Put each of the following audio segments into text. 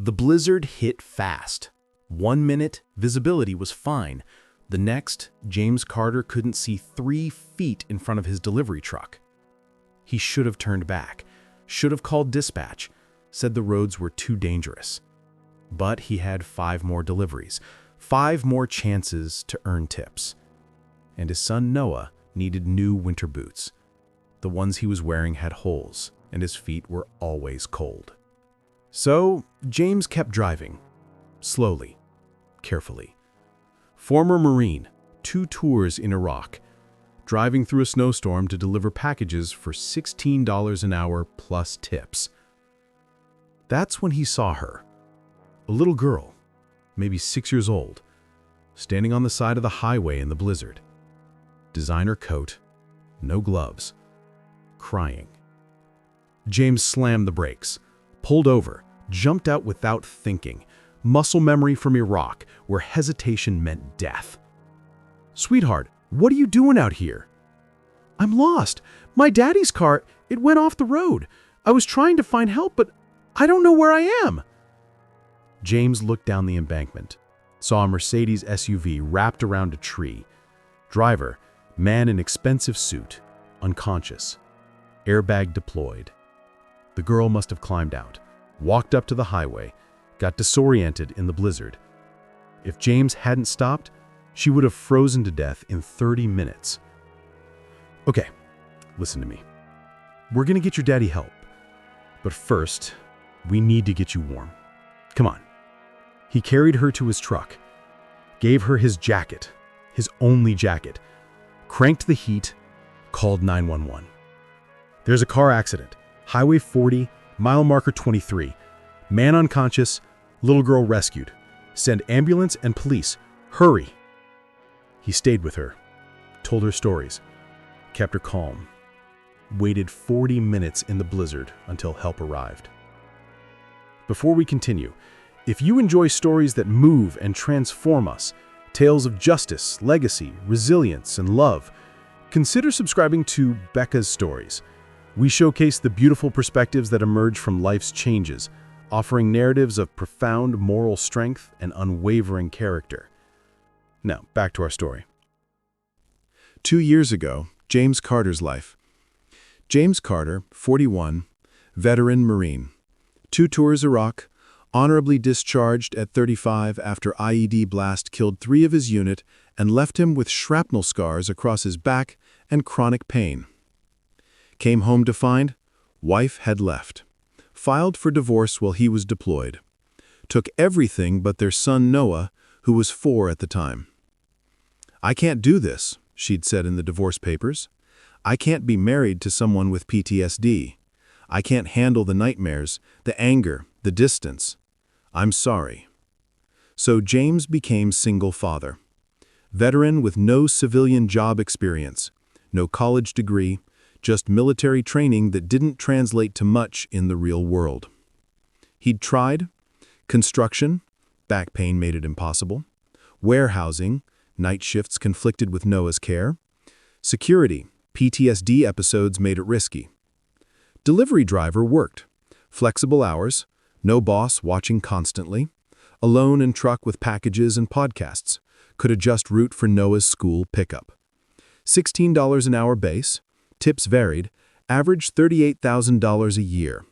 The blizzard hit fast. 1 minute, visibility was fine. The next, James Carter couldn't see 3 feet in front of his delivery truck. He should have turned back, should have called dispatch, said the roads were too dangerous. But he had 5 more deliveries, 5 more chances to earn tips. And his son Noah needed new winter boots. The ones he was wearing had holes, and his feet were always cold. So James kept driving, slowly, carefully. Former Marine, 2 tours in Iraq, driving through a snowstorm to deliver packages for $16 an hour plus tips. That's when he saw her, a little girl, maybe 6 years old, standing on the side of the highway in the blizzard. Designer coat, no gloves, crying. James slammed the brakes, pulled over, jumped out without thinking. Muscle memory from Iraq, where hesitation meant death. "Sweetheart, what are you doing out here?" "I'm lost. My daddy's car, it went off the road. I was trying to find help, but I don't know where I am." James looked down the embankment, saw a Mercedes SUV wrapped around a tree. Driver, man in expensive suit, unconscious. Airbag deployed. The girl must have climbed out, walked up to the highway, got disoriented in the blizzard. If James hadn't stopped, she would have frozen to death in 30 minutes. "Okay, listen to me. We're gonna get your daddy help. But first, we need to get you warm. Come on." He carried her to his truck, gave her his jacket, his only jacket, cranked the heat, called 911. "There's a car accident. Highway 40, mile marker 23. Man unconscious, little girl rescued. Send ambulance and police. Hurry." He stayed with her, told her stories, kept her calm, waited 40 minutes in the blizzard until help arrived. Before we continue, if you enjoy stories that move and transform us, tales of justice, legacy, resilience, and love, consider subscribing to Becca's Stories. We showcase the beautiful perspectives that emerge from life's changes, offering narratives of profound moral strength and unwavering character. Now, back to our story. 2 years ago, James Carter's life. James Carter, 41, veteran Marine. 2 tours Iraq, honorably discharged at 35 after IED blast killed 3 of his unit and left him with shrapnel scars across his back and chronic pain. Came home to find wife had left. Filed for divorce while he was deployed. Took everything but their son Noah, who was 4 at the time. "I can't do this," she'd said in the divorce papers. "I can't be married to someone with PTSD. I can't handle the nightmares, the anger, the distance. I'm sorry." So James became single father. Veteran with no civilian job experience, no college degree, just military training that didn't translate to much in the real world. He'd tried construction, back pain made it impossible, warehousing, night shifts conflicted with Noah's care, security, PTSD episodes made it risky. Delivery driver worked, flexible hours, no boss watching constantly, alone in truck with packages and podcasts, could adjust route for Noah's school pickup. $16 an hour base, tips varied, average $38,000 a year.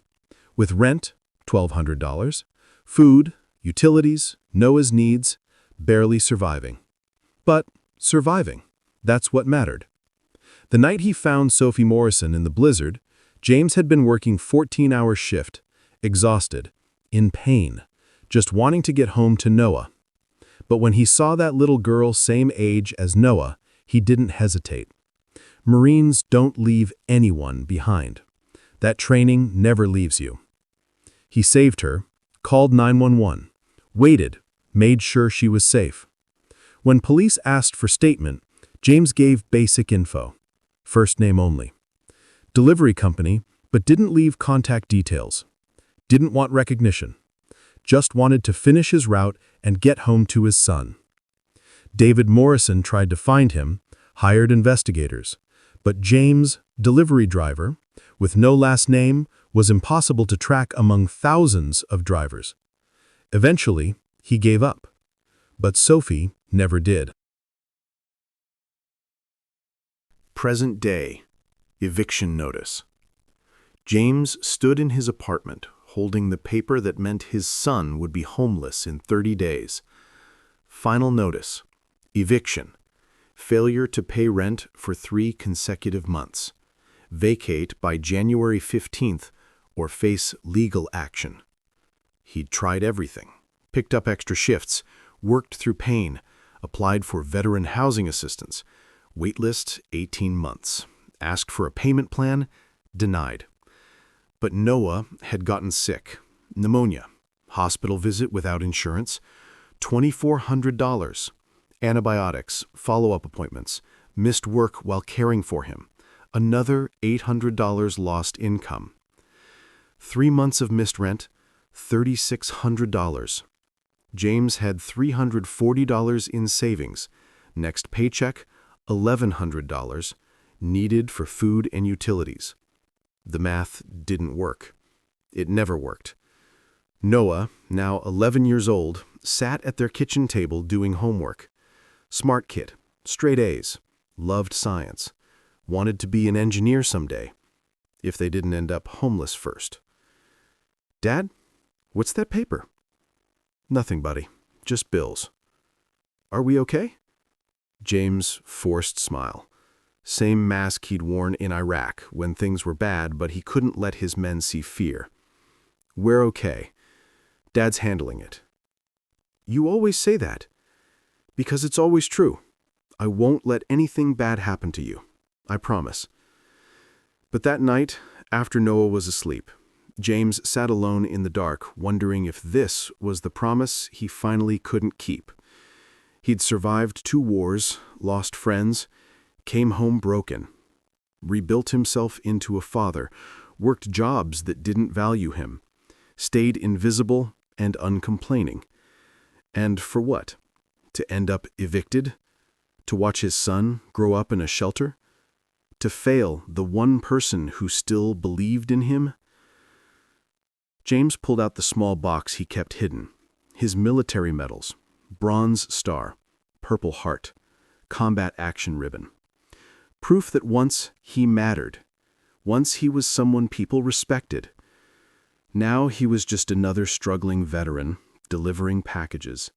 With rent, $1,200, food, utilities, Noah's needs, barely surviving. But surviving, that's what mattered. The night he found Sophie Morrison in the blizzard, James had been working 14-hour shift, exhausted, in pain, just wanting to get home to Noah. But when he saw that little girl same age as Noah, he didn't hesitate. Marines don't leave anyone behind. That training never leaves you. He saved her, called 911, waited, made sure she was safe. When police asked for statement, James gave basic info, first name only. Delivery company, but didn't leave contact details. Didn't want recognition. Just wanted to finish his route and get home to his son. David Morrison tried to find him, hired investigators. But James, delivery driver, with no last name, was impossible to track among thousands of drivers. Eventually, he gave up. But Sophie never did. Present day. Eviction notice. James stood in his apartment, holding the paper that meant his son would be homeless in 30 days. Final notice. Eviction. Failure to pay rent for 3 consecutive months. Vacate by January 15th or face legal action. He'd tried everything. Picked up extra shifts, worked through pain, applied for veteran housing assistance. Waitlist 18 months. Asked for a payment plan, denied. But Noah had gotten sick. Pneumonia. Hospital visit without insurance. $2,400. Antibiotics, follow-up appointments. Missed work while caring for him. Another $800 lost income. 3 months of missed rent, $3,600. James had $340 in savings. Next paycheck, $1,100, needed for food and utilities. The math didn't work. It never worked. Noah, now 11 years old, sat at their kitchen table doing homework. Smart kid, straight A's, loved science, wanted to be an engineer someday, if they didn't end up homeless first. "Dad, what's that paper?" "Nothing, buddy, just bills." "Are we okay?" James' forced smile. Same mask he'd worn in Iraq when things were bad, but he couldn't let his men see fear. "We're okay. Dad's handling it." "You always say that." "Because it's always true. I won't let anything bad happen to you. I promise." But that night, after Noah was asleep, James sat alone in the dark, wondering if this was the promise he finally couldn't keep. He'd survived 2 wars, lost friends, came home broken, rebuilt himself into a father, worked jobs that didn't value him, stayed invisible and uncomplaining. And for what? To end up evicted? To watch his son grow up in a shelter? To fail the one person who still believed in him? James pulled out the small box he kept hidden. His military medals, Bronze Star, Purple Heart, Combat Action Ribbon. Proof that once he mattered. Once he was someone people respected. Now he was just another struggling veteran, delivering packages.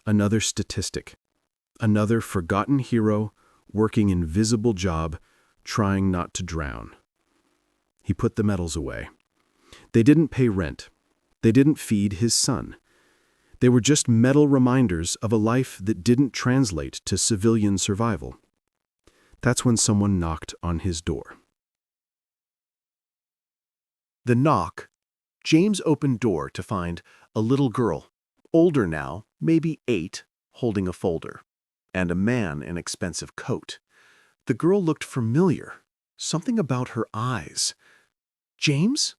Another statistic. Another forgotten hero, working invisible job, trying not to drown. He put the medals away. They didn't pay rent. They didn't feed his son. They were just metal reminders of a life that didn't translate to civilian survival. That's when someone knocked on his door. The knock. James opened door to find a little girl, older now, maybe 8, holding a folder, and a man in expensive coat. The girl looked familiar. Something about her eyes. "James?"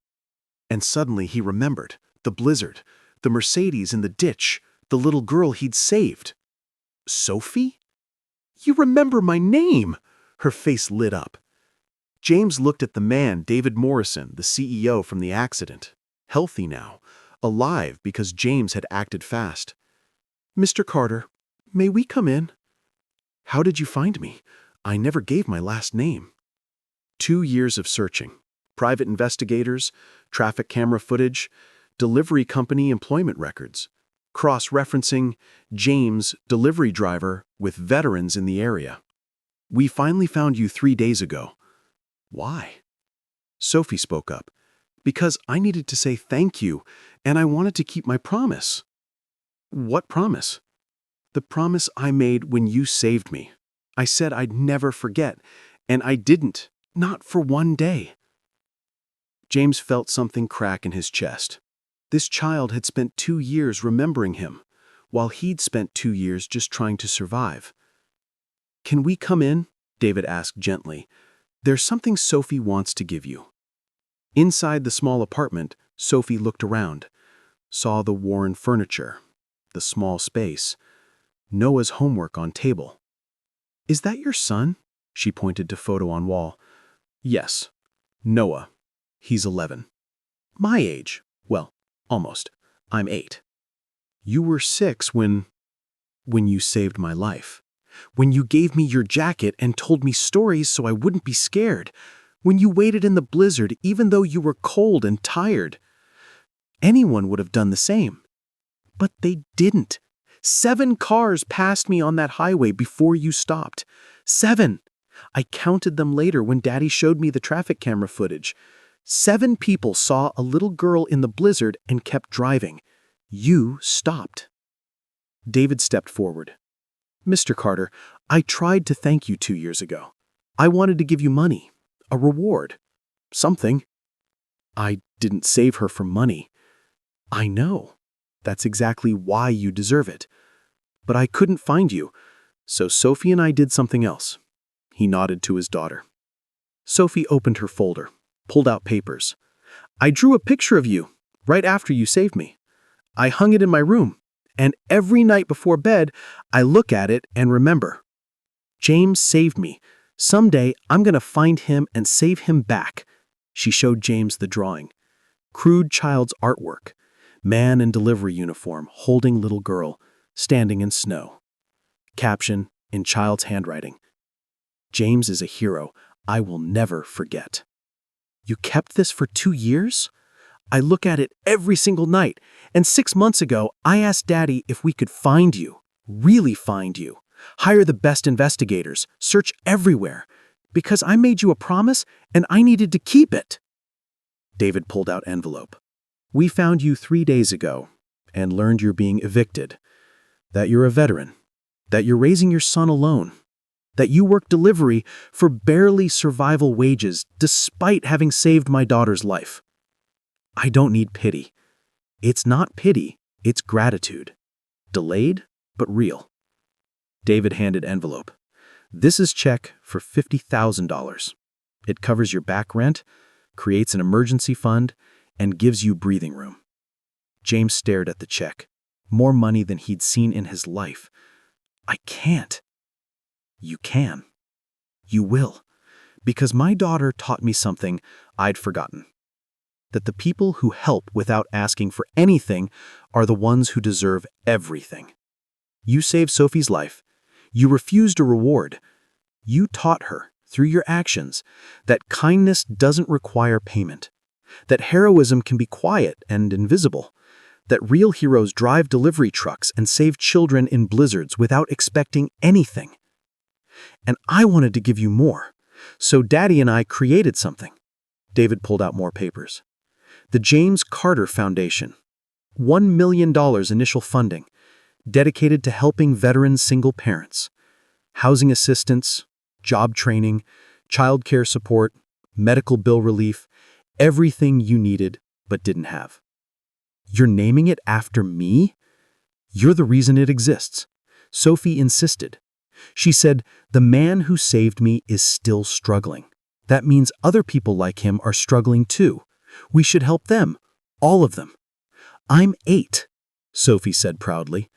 And suddenly he remembered the blizzard, the Mercedes in the ditch, the little girl he'd saved. "Sophie? You remember my name!" Her face lit up. James looked at the man, David Morrison, the CEO from the accident. Healthy now, alive because James had acted fast. "Mr. Carter, may we come in?" "How did you find me? I never gave my last name." 2 years of searching. Private investigators, traffic camera footage, delivery company employment records. Cross-referencing James, delivery driver, with veterans in the area. "We finally found you 3 days ago." "Why?" Sophie spoke up. "Because I needed to say thank you, and I wanted to keep my promise." "What promise?" "The promise I made when you saved me. I said I'd never forget, and I didn't, not for 1 day." James felt something crack in his chest. This child had spent 2 years remembering him, while he'd spent 2 years just trying to survive. "Can we come in?" David asked gently. "There's something Sophie wants to give you." Inside the small apartment, Sophie looked around, saw the worn furniture, the small space, Noah's homework on table. "Is that your son?" She pointed to photo on wall. "Yes, Noah. He's 11. My age. Well, almost. I'm 8. You were 6 when you saved my life. When you gave me your jacket and told me stories so I wouldn't be scared. When you waited in the blizzard even though you were cold and tired. Anyone would have done the same. But they didn't. 7 cars passed me on that highway before you stopped. 7. I counted them later when Daddy showed me the traffic camera footage. 7 people saw a little girl in the blizzard and kept driving. You stopped. David stepped forward. Mr. Carter, I tried to thank you 2 years ago. I wanted to give you money, a reward, something. I didn't save her for money. I know. That's exactly why you deserve it. But I couldn't find you, so Sophie and I did something else. He nodded to his daughter. Sophie opened her folder, pulled out papers. I drew a picture of you right after you saved me. I hung it in my room, and every night before bed, I look at it and remember. James saved me. Someday, I'm going to find him and save him back. She showed James the drawing. Crude child's artwork. Man in delivery uniform, holding little girl, standing in snow. Caption in child's handwriting. James is a hero I will never forget. You kept this for 2 years? I look at it every single night, and 6 months ago, I asked Daddy if we could find you, really find you, hire the best investigators, search everywhere, because I made you a promise and I needed to keep it. David pulled out envelope. We found you 3 days ago and learned you're being evicted, that you're a veteran, that you're raising your son alone, that you work delivery for barely survival wages despite having saved my daughter's life. I don't need pity. It's not pity, it's gratitude. Delayed, but real. David handed envelope. This is check for $50,000. It covers your back rent, creates an emergency fund, and gives you breathing room. James stared at the check. More money than he'd seen in his life. I can't. You can. You will. Because my daughter taught me something I'd forgotten. That the people who help without asking for anything are the ones who deserve everything. You saved Sophie's life. You refused a reward. You taught her, through your actions, that kindness doesn't require payment. That heroism can be quiet and invisible. That real heroes drive delivery trucks and save children in blizzards without expecting anything. And I wanted to give you more. So Daddy and I created something. David pulled out more papers. The James Carter Foundation. $1 million initial funding, dedicated to helping veteran single parents. Housing assistance, job training, childcare support, medical bill relief, everything you needed but didn't have. You're naming it after me? You're the reason it exists. Sophie insisted. She said, the man who saved me is still struggling. That means other people like him are struggling too. We should help them, all of them. I'm 8, Sophie said proudly.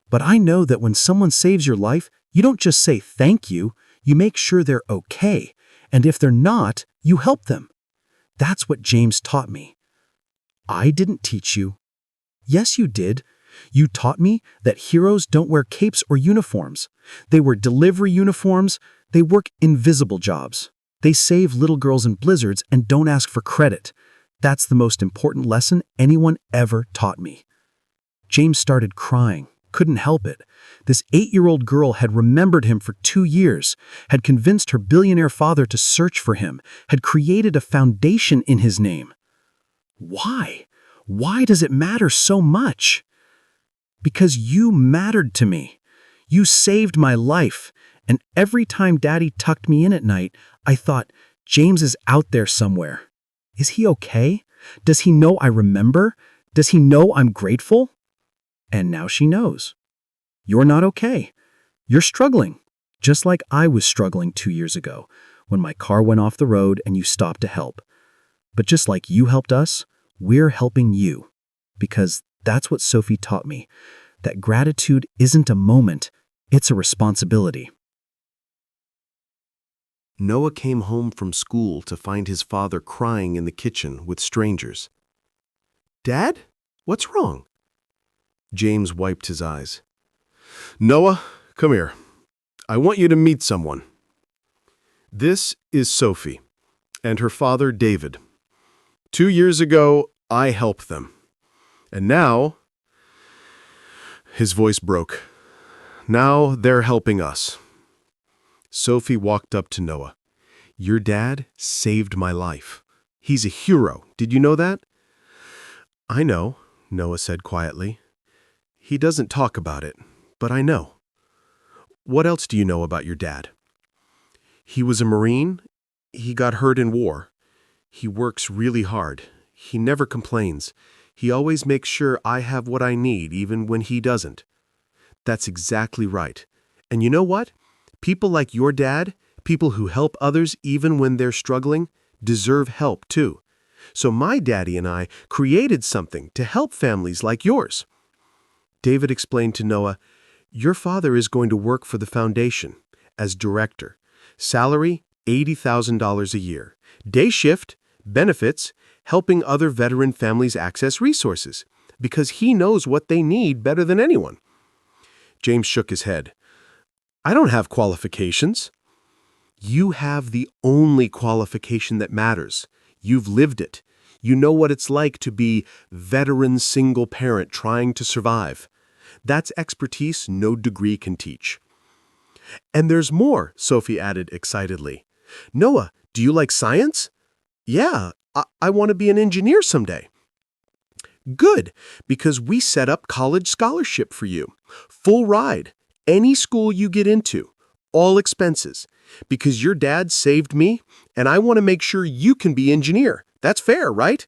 But I know that when someone saves your life, you don't just say thank you, you make sure they're okay. And if they're not, you help them. That's what James taught me. I didn't teach you. Yes, you did. You taught me that heroes don't wear capes or uniforms. They wear delivery uniforms. They work invisible jobs. They save little girls in blizzards and don't ask for credit. That's the most important lesson anyone ever taught me. James started crying, couldn't help it. This 8-year-old girl had remembered him for 2 years, had convinced her billionaire father to search for him, had created a foundation in his name. Why? Why does it matter so much? Because you mattered to me. You saved my life, and every time Daddy tucked me in at night, I thought, James is out there somewhere. Is he okay? Does he know I remember? Does he know I'm grateful? And now she knows. You're not okay. You're struggling, just like I was struggling 2 years ago when my car went off the road and you stopped to help. But just like you helped us, we're helping you. Because that's what Sophie taught me, that gratitude isn't a moment, it's a responsibility. Noah came home from school to find his father crying in the kitchen with strangers. "Dad, what's wrong?" James wiped his eyes. Noah, come here. I want you to meet someone. This is Sophie and her father, David. 2 years ago, I helped them. And now, his voice broke. Now they're helping us. Sophie walked up to Noah. Your dad saved my life. He's a hero. Did you know that? I know, Noah said quietly. He doesn't talk about it, but I know. What else do you know about your dad? He was a Marine. He got hurt in war. He works really hard. He never complains. He always makes sure I have what I need, even when he doesn't. That's exactly right. And you know what? People like your dad, people who help others even when they're struggling, deserve help too. So my daddy and I created something to help families like yours. David explained to Noah, your father is going to work for the foundation as director. Salary, $80,000 a year. Day shift, benefits, helping other veteran families access resources, because he knows what they need better than anyone. James shook his head. I don't have qualifications. You have the only qualification that matters. You've lived it. You know what it's like to be veteran single parent trying to survive. That's expertise no degree can teach. And there's more, Sophie added excitedly. Noah, do you like science? Yeah, I want to be an engineer someday. Good, because we set up college scholarship for you. Full ride, any school you get into, all expenses. Because your dad saved me, and I want to make sure you can be engineer. That's fair, right?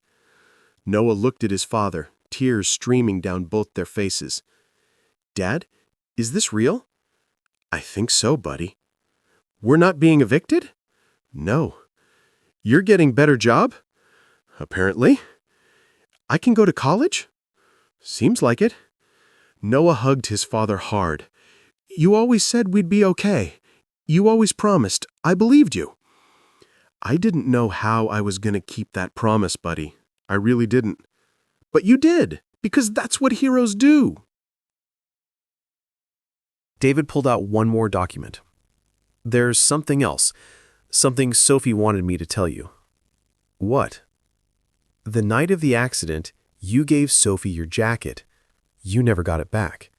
Noah looked at his father, tears streaming down both their faces. Dad, is this real? I think so, buddy. We're not being evicted? No. You're getting better job? Apparently. I can go to college? Seems like it. Noah hugged his father hard. You always said we'd be okay. You always promised. I believed you. I didn't know how I was going to keep that promise, buddy. I really didn't. But you did, because that's what heroes do. David pulled out one more document. There's something else. Something Sophie wanted me to tell you. What? The night of the accident, you gave Sophie your jacket. You never got it back.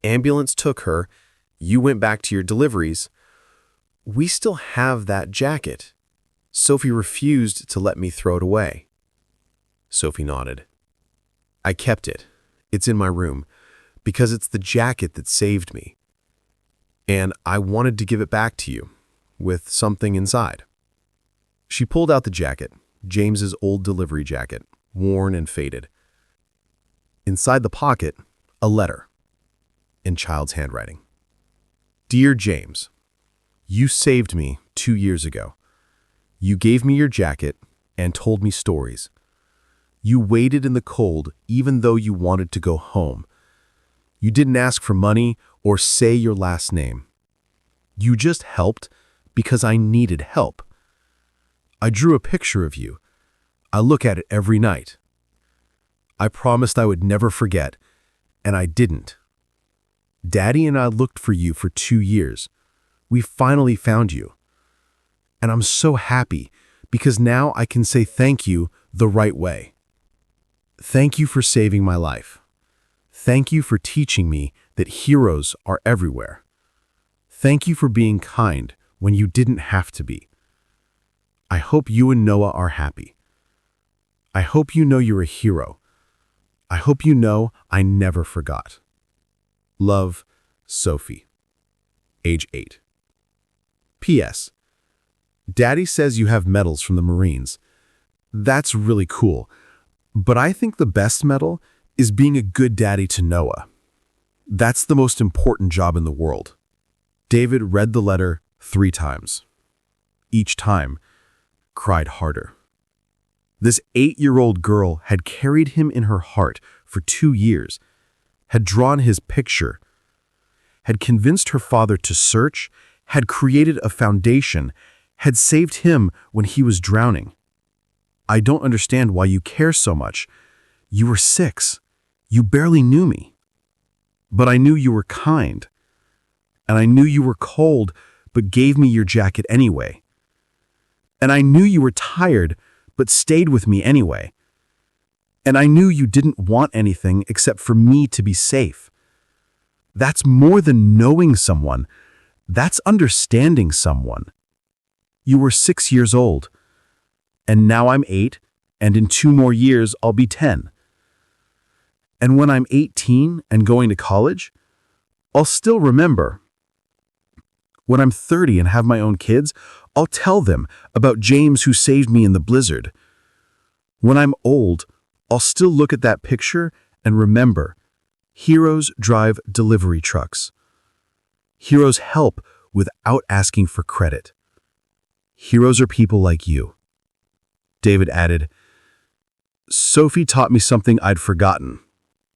Ambulance took her. You went back to your deliveries. We still have that jacket. Sophie refused to let me throw it away. Sophie nodded. I kept it. It's in my room, because it's the jacket that saved me. And I wanted to give it back to you, with something inside. She pulled out the jacket, James's old delivery jacket, worn and faded. Inside the pocket, a letter, in child's handwriting. Dear James, you saved me 2 years ago. You gave me your jacket and told me stories. You waited in the cold even though you wanted to go home. You didn't ask for money or say your last name. You just helped because I needed help. I drew a picture of you. I look at it every night. I promised I would never forget, and I didn't. Daddy and I looked for you for 2 years. We finally found you. And I'm so happy because now I can say thank you the right way. Thank you for saving my life. Thank you for teaching me that heroes are everywhere. Thank you for being kind when you didn't have to be. I hope you and Noah are happy. I hope you know you're a hero. I hope you know I never forgot. Love, Sophie. Age 8. P.S. Daddy says you have medals from the Marines. That's really cool. But I think the best medal is being a good daddy to Noah. That's the most important job in the world. David read the letter 3 times. Each time, cried harder. This 8-year-old girl had carried him in her heart for 2 years, had drawn his picture, had convinced her father to search, had created a foundation, had saved him when he was drowning. I don't understand why you care so much. You were 6. You barely knew me. But I knew you were kind. And I knew you were cold, but gave me your jacket anyway. And I knew you were tired, but stayed with me anyway. And I knew you didn't want anything except for me to be safe. That's more than knowing someone. That's understanding someone. You were 6 years old, and now I'm 8, and in 2 more years I'll be 10. And when I'm 18 and going to college, I'll still remember. When I'm 30 and have my own kids, I'll tell them about James who saved me in the blizzard. When I'm old, I'll still look at that picture and remember, heroes drive delivery trucks. Heroes help without asking for credit. Heroes are people like you. David added, Sophie taught me something I'd forgotten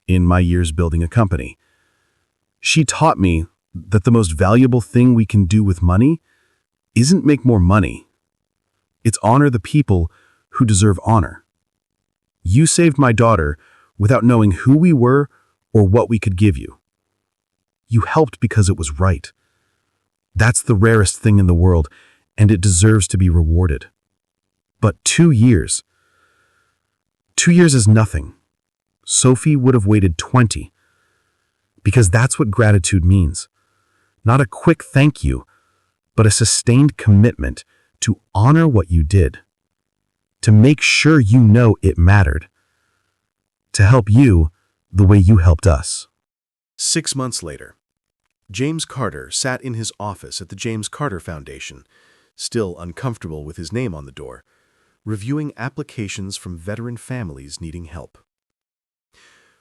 in my years building a company. She taught me that the most valuable thing we can do with money isn't make more money. It's honor the people who deserve honor. You saved my daughter without knowing who we were or what we could give you. You helped because it was right. That's the rarest thing in the world, and it deserves to be rewarded. But 2 years. 2 years is nothing. Sophie would have waited 20. Because that's what gratitude means. Not a quick thank you, but a sustained commitment to honor what you did. To make sure you know it mattered. To help you the way you helped us. 6 months later, James Carter sat in his office at the James Carter Foundation, still uncomfortable with his name on the door, reviewing applications from veteran families needing help.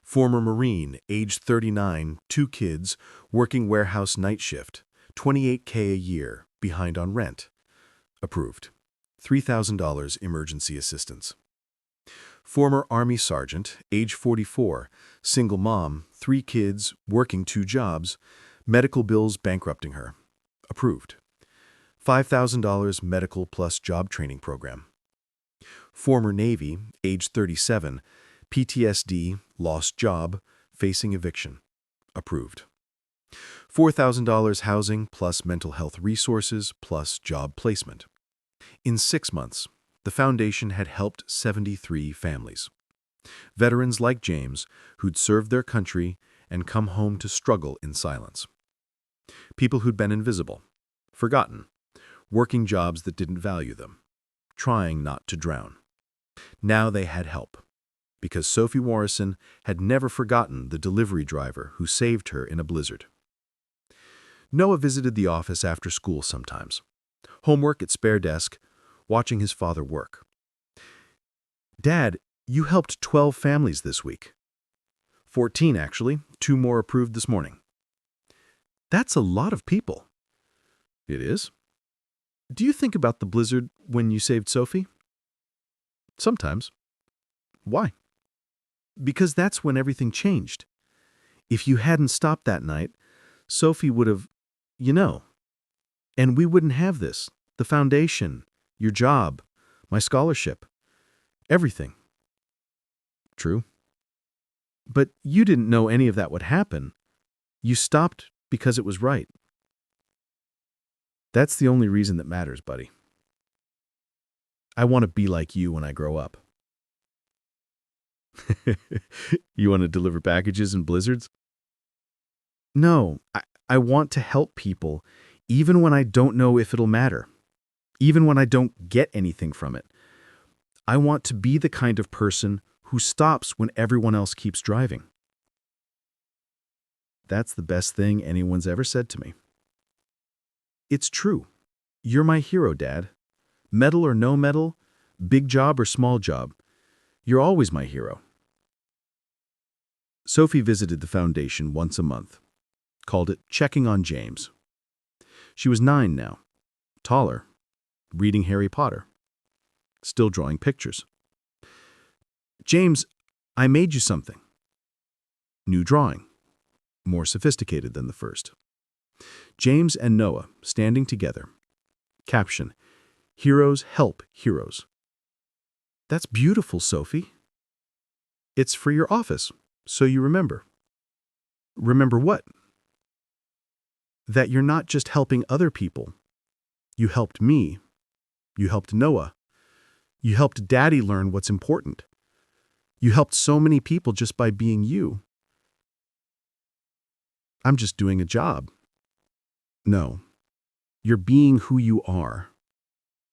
Former Marine, age 39, 2 kids, working warehouse night shift, $28K a year, behind on rent. Approved. $3,000 emergency assistance. Former Army Sergeant, age 44, single mom, 3 kids, working 2 jobs, medical bills bankrupting her. Approved. $5,000 medical plus job training program. Former Navy, age 37, PTSD, lost job, facing eviction. Approved. $4,000 housing plus mental health resources plus job placement. In 6 months, the foundation had helped 73 families. Veterans like James who'd served their country and come home to struggle in silence. People who'd been invisible, forgotten, working jobs that didn't value them, trying not to drown. Now they had help, because Sophie Morrison had never forgotten the delivery driver who saved her in a blizzard. Noah visited the office after school sometimes. Homework at spare desk, watching his father work. Dad, you helped 12 families this week. 14, actually. 2 more approved this morning. That's a lot of people. It is. Do you think about the blizzard when you saved Sophie? Sometimes. Why? Because that's when everything changed. If you hadn't stopped that night, Sophie would have, and we wouldn't have this, the foundation, your job, my scholarship, everything. True. But you didn't know any of that would happen. You stopped because it was right. That's the only reason that matters, buddy. I want to be like you when I grow up. You want to deliver packages in blizzards? No, I want to help people, even when I don't know if it'll matter, even when I don't get anything from it. I want to be the kind of person who stops when everyone else keeps driving. That's the best thing anyone's ever said to me. It's true. You're my hero, Dad. Medal or no medal, big job or small job, you're always my hero. Sophie visited the foundation once a month, called it checking on James. She was 9 now, taller, reading Harry Potter, still drawing pictures. James, I made you something. New drawing, more sophisticated than the first. James and Noah standing together. Caption, heroes help heroes. That's beautiful, Sophie. It's for your office, so you remember. Remember what? That you're not just helping other people. You helped me. You helped Noah. You helped Daddy learn what's important. You helped so many people just by being you. I'm just doing a job. No, you're being who you are.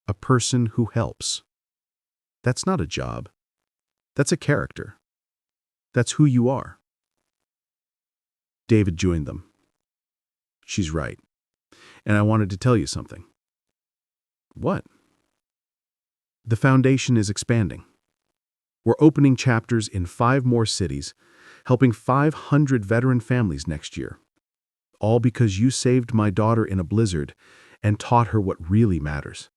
A person who helps. That's not a job. That's a character. That's who you are. David joined them. She's right. And I wanted to tell you something. What? The foundation is expanding. We're opening chapters in 5 more cities, helping 500 veteran families next year. All because you saved my daughter in a blizzard and taught her what really matters.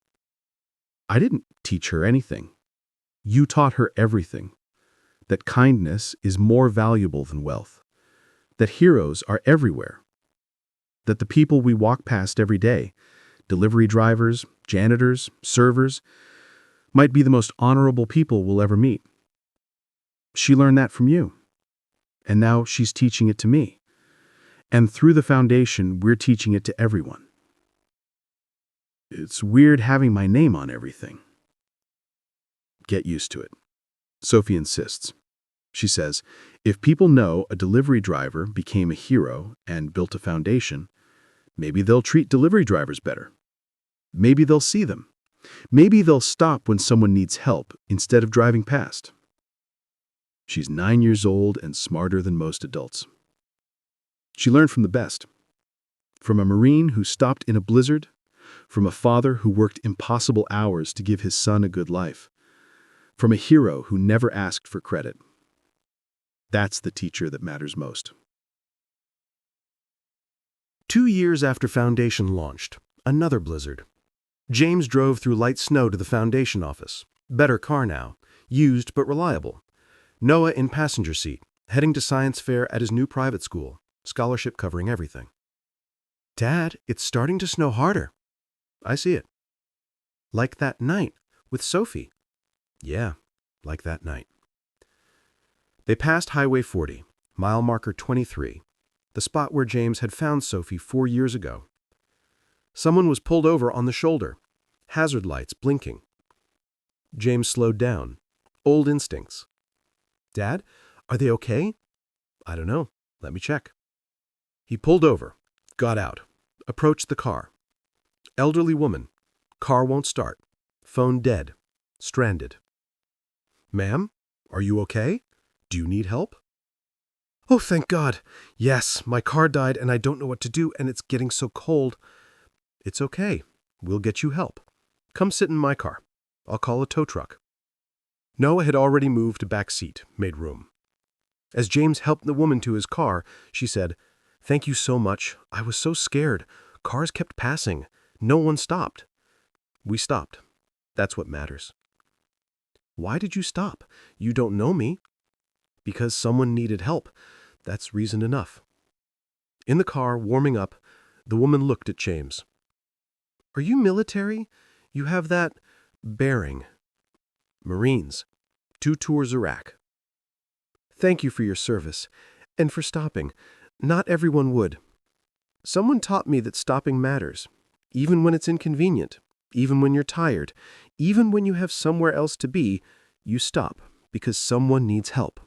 I didn't teach her anything. You taught her everything. That kindness is more valuable than wealth. That heroes are everywhere. That the people we walk past every day, delivery drivers, janitors, servers, might be the most honorable people we'll ever meet. She learned that from you. And now she's teaching it to me. And through the foundation, we're teaching it to everyone. It's weird having my name on everything. Get used to it. Sophie insists. She says, if people know a delivery driver became a hero and built a foundation, maybe they'll treat delivery drivers better. Maybe they'll see them. Maybe they'll stop when someone needs help instead of driving past. She's 9 years old and smarter than most adults. She learned from the best. From a Marine who stopped in a blizzard, from a father who worked impossible hours to give his son a good life, from a hero who never asked for credit. That's the teacher that matters most. 2 years after Foundation launched, another blizzard. James drove through light snow to the Foundation office. Better car now, used but reliable. Noah in passenger seat, heading to science fair at his new private school, scholarship covering everything. Dad, it's starting to snow harder. I see it. Like that night with Sophie. Yeah, like that night. They passed Highway 40, mile marker 23, the spot where James had found Sophie 4 years ago. Someone was pulled over on the shoulder, hazard lights blinking. James slowed down. Old instincts. Dad, are they okay? I don't know. Let me check. He pulled over, got out, approached the car. Elderly woman. Car won't start. Phone dead. Stranded. Ma'am, are you okay? Do you need help? Oh, thank God. Yes, my car died and I don't know what to do and it's getting so cold. It's okay. We'll get you help. Come sit in my car. I'll call a tow truck. Noah had already moved to back seat, made room. As James helped the woman to his car, she said, "Thank you so much. I was so scared. Cars kept passing. No one stopped." We stopped. That's what matters. Why did you stop? You don't know me. Because someone needed help. That's reason enough. In the car, warming up, the woman looked at James. Are you military? You have that bearing. Marines. 2 tours Iraq. Thank you for your service, and for stopping. Not everyone would. Someone taught me that stopping matters, even when it's inconvenient, even when you're tired, even when you have somewhere else to be, you stop because someone needs help.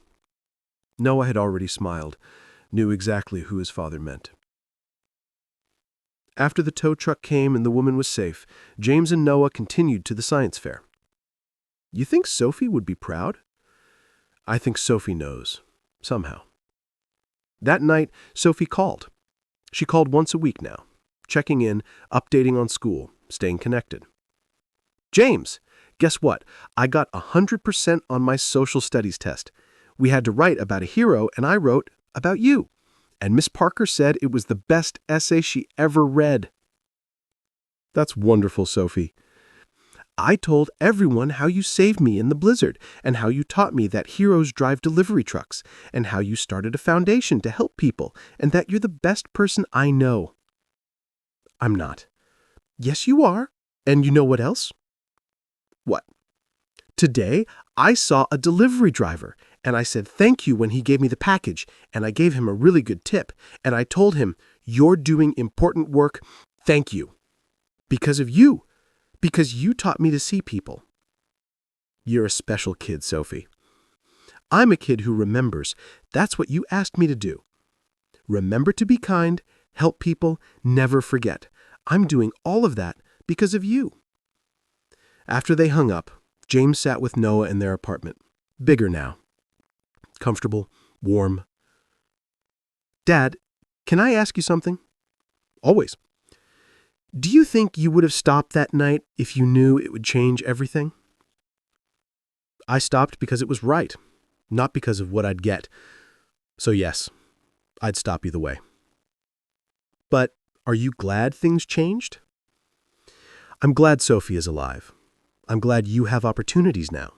Noah had already smiled, knew exactly who his father meant. After the tow truck came and the woman was safe, James and Noah continued to the science fair. You think Sophie would be proud? I think Sophie knows, somehow. That night, Sophie called. She called once a week now, checking in, updating on school, staying connected. James, guess what? I got 100% on my social studies test. We had to write about a hero, and I wrote about you. And Miss Parker said it was the best essay she ever read. That's wonderful, Sophie. I told everyone how you saved me in the blizzard, and how you taught me that heroes drive delivery trucks, and how you started a foundation to help people, and that you're the best person I know. I'm not. Yes, you are. And you know what else? What? Today, I saw a delivery driver, And I said thank you when he gave me the package, and I gave him a really good tip, and I told him, "You're doing important work. Thank you. Because of you. Because you taught me to see people." You're a special kid, Sophie. I'm a kid who remembers. That's what you asked me to do. Remember to be kind, help people, never forget. I'm doing all of that because of you. After they hung up, James sat with Noah in their apartment. Bigger now. Comfortable, warm. "Dad, can I ask you something?" "Always." "Do you think you would have stopped that night if you knew it would change everything?" "I stopped because it was right, not because of what I'd get. So yes, I'd stop either way." "But are you glad things changed?" "I'm glad Sophie is alive. I'm glad you have opportunities now.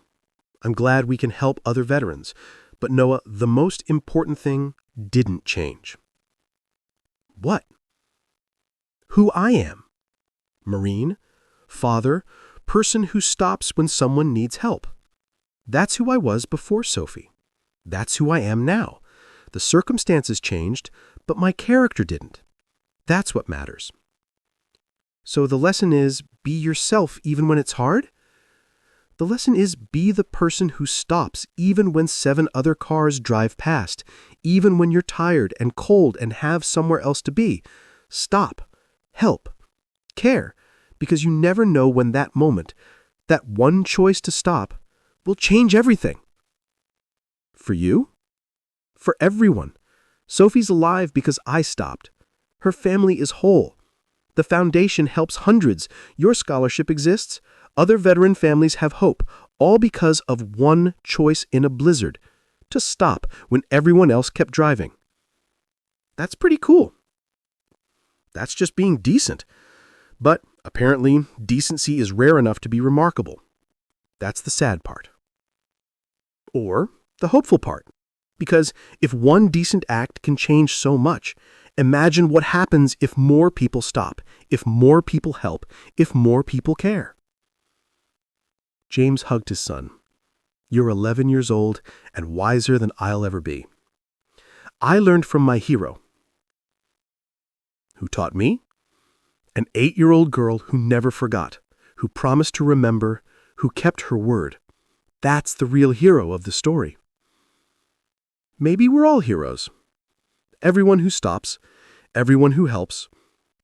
I'm glad we can help other veterans. But Noah, the most important thing didn't change." "What?" "Who I am. Marine, father, person who stops when someone needs help. That's who I was before Sophie. That's who I am now. The circumstances changed, but my character didn't. That's what matters." "So the lesson is, be yourself even when it's hard?" "The lesson is, be the person who stops even when 7 other cars drive past, even when you're tired and cold and have somewhere else to be. Stop, help, care, because you never know when that moment, that one choice to stop, will change everything." "For you?" "For everyone. Sophie's alive because I stopped. Her family is whole. The foundation helps hundreds. Your scholarship exists. Other veteran families have hope, all because of one choice in a blizzard, to stop when everyone else kept driving." "That's pretty cool." "That's just being decent. But apparently, decency is rare enough to be remarkable. That's the sad part. Or the hopeful part. Because if one decent act can change so much, imagine what happens if more people stop, if more people help, if more people care." James hugged his son. "You're 11 years old and wiser than I'll ever be. I learned from my hero." "Who taught me?" "An 8-year-old girl who never forgot, who promised to remember, who kept her word. That's the real hero of the story." Maybe we're all heroes. Everyone who stops, everyone who helps,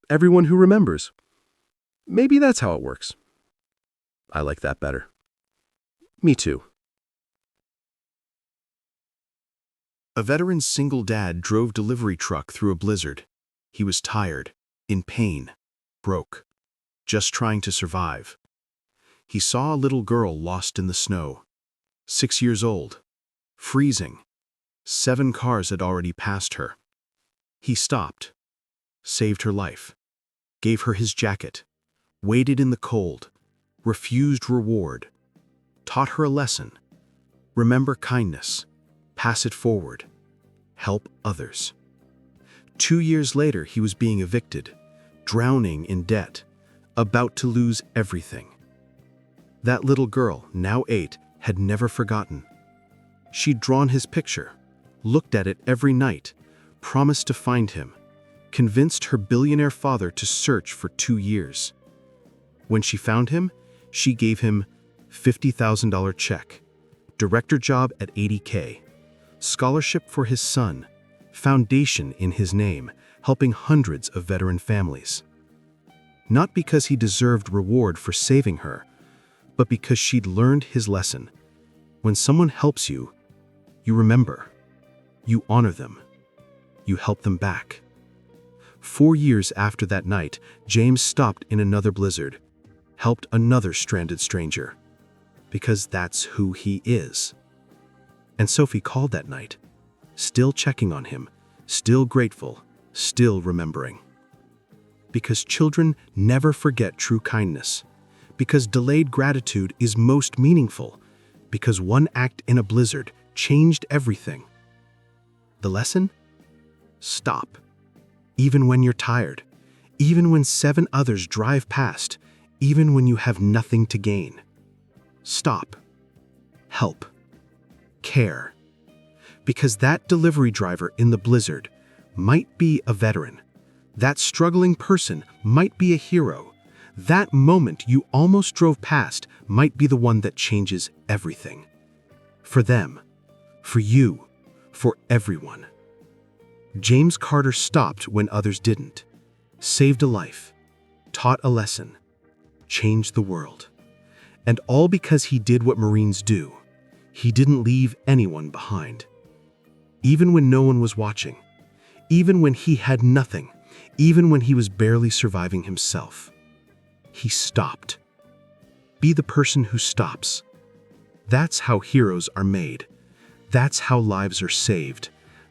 everyone who remembers. Maybe that's how it works. I like that better. Me too. A veteran's single dad drove delivery truck through a blizzard. He was tired, in pain, broke, just trying to survive. He saw a little girl lost in the snow, 6 years old, freezing. 7 cars had already passed her. He stopped, saved her life, gave her his jacket, waited in the cold, refused reward, taught her a lesson. Remember kindness, pass it forward, help others. 2 years later, he was being evicted, drowning in debt, about to lose everything. That little girl, now 8, had never forgotten. She'd drawn his picture, looked at it every night, promised to find him, convinced her billionaire father to search for 2 years. When she found him, she gave him $50,000 check, director job at $80K, scholarship for his son, foundation in his name, helping hundreds of veteran families. Not because he deserved reward for saving her, but because she'd learned his lesson. When someone helps you, you remember, you honor them, you help them back. 4 years after that night, James stopped in another blizzard, helped another stranded stranger, because that's who he is. And Sophie called that night, still checking on him, still grateful, still remembering. Because children never forget true kindness, because delayed gratitude is most meaningful, because one act in a blizzard changed everything. The lesson? Stop. Even when you're tired, even when 7 others drive past, even when you have nothing to gain. Stop. Help. Care. Because that delivery driver in the blizzard might be a veteran. That struggling person might be a hero. That moment you almost drove past might be the one that changes everything. For them, for you, for everyone. James Carter stopped when others didn't. Saved a life, taught a lesson, changed the world. And all because he did what Marines do. He didn't leave anyone behind. Even when no one was watching, even when he had nothing, even when he was barely surviving himself, he stopped. Be the person who stops. That's how heroes are made. That's how lives are saved.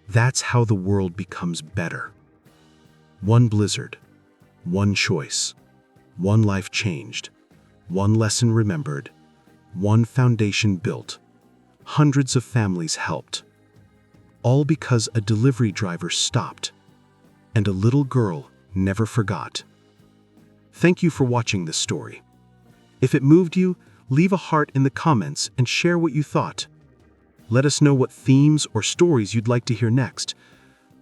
That's how the world becomes better. One blizzard, one choice, one life changed, one lesson remembered, one foundation built, hundreds of families helped. All because a delivery driver stopped, and a little girl never forgot. Thank you for watching this story. If it moved you, leave a heart in the comments and share what you thought. Let us know what themes or stories you'd like to hear next.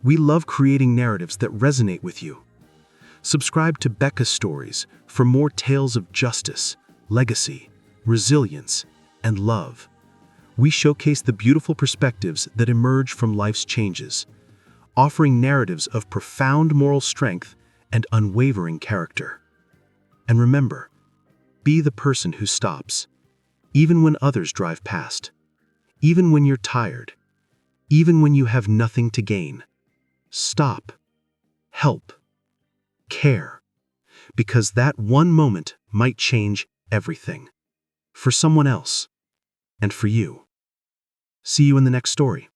We love creating narratives that resonate with you. Subscribe to Becca's Stories for more tales of justice, legacy, resilience, and love. We showcase the beautiful perspectives that emerge from life's changes, offering narratives of profound moral strength and unwavering character. And remember, be the person who stops, even when others drive past, even when you're tired, even when you have nothing to gain. Stop, help, care, because that one moment might change everything, for someone else and for you. See you in the next story.